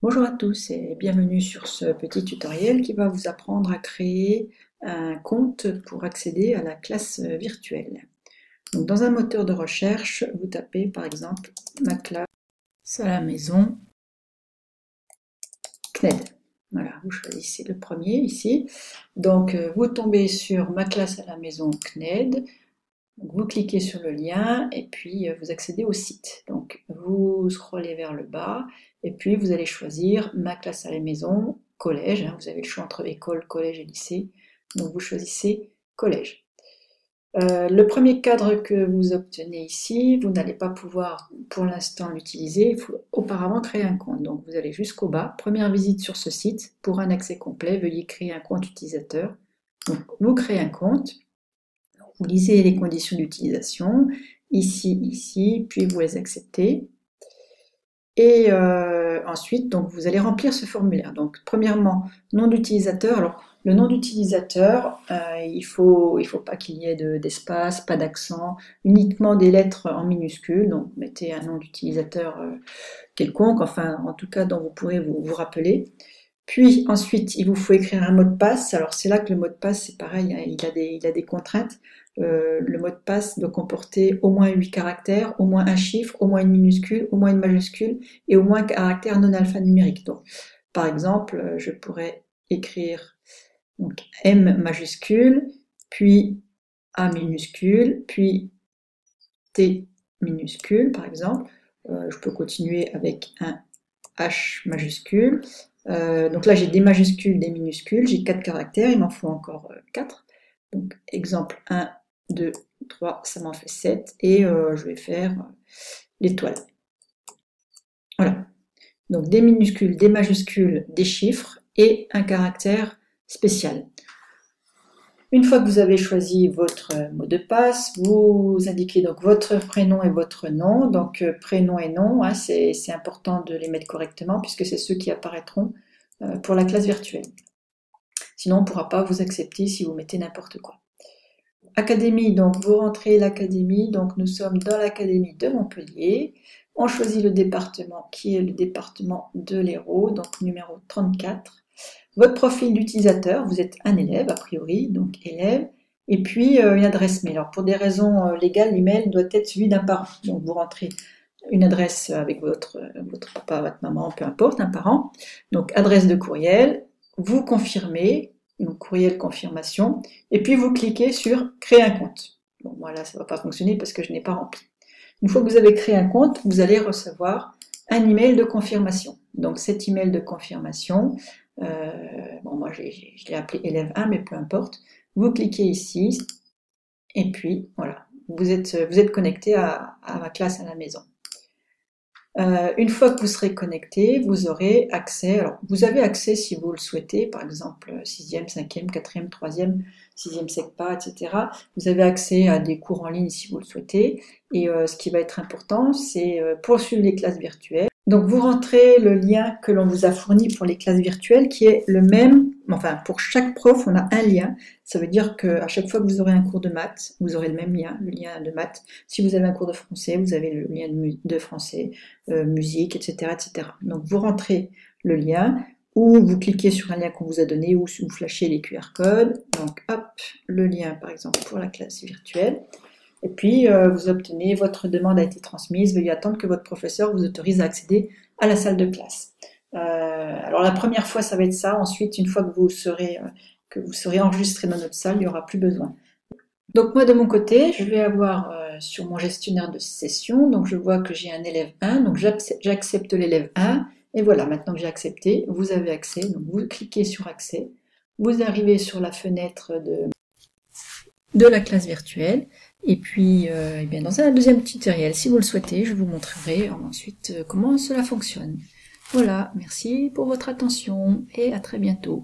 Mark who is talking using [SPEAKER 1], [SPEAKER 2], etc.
[SPEAKER 1] Bonjour à tous et bienvenue sur ce petit tutoriel qui va vous apprendre à créer un compte pour accéder à la classe virtuelle. Donc, dans un moteur de recherche, vous tapez par exemple ma classe à la maison CNED. Voilà, vous choisissez le premier ici. Donc vous tombez sur ma classe à la maison CNED. Donc, vous cliquez sur le lien et puis vous accédez au site. Donc vous scrollez vers le bas et puis vous allez choisir ma classe à la maison, collège. Vous avez le choix entre école, collège et lycée. Donc vous choisissez collège. Le premier cadre que vous obtenez ici, vous n'allez pas pouvoir pour l'instant l'utiliser, il faut auparavant créer un compte. Donc vous allez jusqu'au bas, première visite sur ce site, pour un accès complet, veuillez créer un compte utilisateur. Donc vous créez un compte. Vous lisez les conditions d'utilisation, ici, puis vous les acceptez. Et ensuite, donc, vous allez remplir ce formulaire. Donc, premièrement, nom d'utilisateur. Alors, le nom d'utilisateur, il faut pas qu'il y ait d'espace, pas d'accent, uniquement des lettres en minuscules. Donc, mettez un nom d'utilisateur quelconque, enfin, en tout cas, dont vous pourrez vous rappeler. Puis ensuite, il vous faut écrire un mot de passe. Alors c'est là que le mot de passe, c'est pareil, hein, il a des contraintes. Le mot de passe doit comporter au moins 8 caractères, au moins un chiffre, au moins une minuscule, au moins une majuscule et au moins un caractère non alphanumérique. Donc, par exemple, je pourrais écrire donc, M majuscule, puis A minuscule, puis T minuscule, par exemple. Je peux continuer avec un H majuscule. Donc là, j'ai des majuscules, des minuscules, j'ai 4 caractères, il m'en faut encore 4. Donc, exemple 1, 2, 3, ça m'en fait 7. Et je vais faire l'étoile. Voilà. Donc, des minuscules, des majuscules, des chiffres et un caractère spécial. Une fois que vous avez choisi votre mot de passe, vous indiquez donc votre prénom et votre nom. Donc prénom et nom, hein, c'est important de les mettre correctement puisque c'est ceux qui apparaîtront pour la classe virtuelle. Sinon, on ne pourra pas vous accepter si vous mettez n'importe quoi. Académie, donc vous rentrez l'académie. Donc nous sommes dans l'académie de Montpellier. On choisit le département qui est le département de l'Hérault, donc numéro 34. Votre profil d'utilisateur, vous êtes un élève a priori, donc élève, et puis une adresse mail. Alors pour des raisons légales, l'email doit être celui d'un parent. Donc vous rentrez une adresse avec votre papa, votre maman, peu importe, un parent. Donc adresse de courriel, vous confirmez, donc courriel confirmation, et puis vous cliquez sur créer un compte. Bon, moi là, ça ne va pas fonctionner parce que je n'ai pas rempli. Une fois que vous avez créé un compte, vous allez recevoir un email de confirmation. Donc cet email de confirmation, bon, moi je l'ai appelé élève 1, mais peu importe. Vous cliquez ici, et puis voilà, vous êtes connecté à ma classe à la maison. Une fois que vous serez connecté, vous aurez accès, alors vous avez accès si vous le souhaitez, par exemple 6e, 5e, 4e, 3e, 6e SECPA, etc. Vous avez accès à des cours en ligne si vous le souhaitez, et ce qui va être important, c'est poursuivre les classes virtuelles. Donc vous rentrez le lien que l'on vous a fourni pour les classes virtuelles qui est le même, enfin pour chaque prof on a un lien, ça veut dire qu'à chaque fois que vous aurez un cours de maths, vous aurez le même lien, le lien de maths. Si vous avez un cours de français, vous avez le lien de français, musique, etc., etc. Donc vous rentrez le lien, ou vous cliquez sur un lien qu'on vous a donné, ou vous flashez les QR codes, donc hop, le lien par exemple pour la classe virtuelle. Et puis, vous obtenez, votre demande a été transmise, veuillez attendre que votre professeur vous autorise à accéder à la salle de classe. Alors la première fois, ça va être ça. Ensuite, une fois que vous serez enregistré dans notre salle, il n'y aura plus besoin. Donc moi, de mon côté, je vais avoir sur mon gestionnaire de session, donc je vois que j'ai un élève 1, donc j'accepte l'élève 1. Et voilà, maintenant que j'ai accepté, vous avez accès. Donc vous cliquez sur accès. Vous arrivez sur la fenêtre de la classe virtuelle. Et puis, eh bien, dans un deuxième tutoriel, si vous le souhaitez, je vous montrerai ensuite comment cela fonctionne. Voilà, merci pour votre attention et à très bientôt.